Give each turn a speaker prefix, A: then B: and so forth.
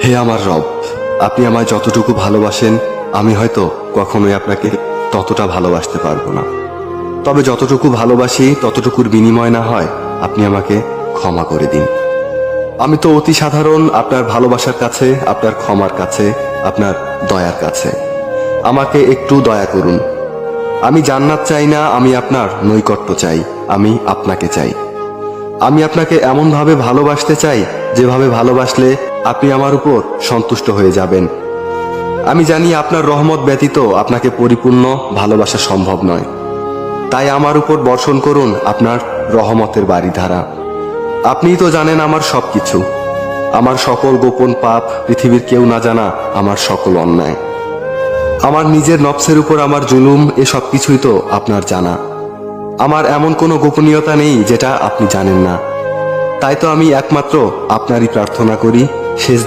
A: হে আমার রব, আপনি আমায় যতটুকু ভালোবাসেন আমি হয়তো কখনোই আপনাকে ততটা ভালোবাসতে পারবো না। তবে যতটুকু ভালোবাসি ততটুকুর বিনিময় না হয় আপনি আমাকে ক্ষমা করে দিন। আমি তো অতি সাধারণ আপনার ভালোবাসার কাছে, আপনার ক্ষমার কাছে, আপনার দয়ার কাছে। আমাকে একটু দয়া করুন। আমি জান্নাত চাই না, আমি আপনার নৈকট্য চাই, আমি আপনাকে চাই। আমি আপনাকে এমনভাবে ভালোবাসতে চাই যেভাবে ভালোবাসলে আপনি আমার উপর সন্তুষ্ট হয়ে যাবেন। আমি জানি আপনার রহমত ব্যতীত আপনাকে পরিপূর্ণ ভালোবাসা সম্ভব নয়। তাই আমার উপর বর্ষণ করুন আপনার রহমতের বারিধারা। আপনিই তো জানেন আমার সবকিছু, আমার সকল গোপন পাপ, পৃথিবীর কেউ না জানা আমার সকল অন্যায়, আমার নিজের নফসের উপর আমার জুলুম, এ সব কিছুই তো আপনার জানা। আমার এমন কোনো গোপনীয়তা নেই যেটা আপনি জানেন না। তাই তো আমি একমাত্র আপনারই প্রার্থনা করি, সেজদা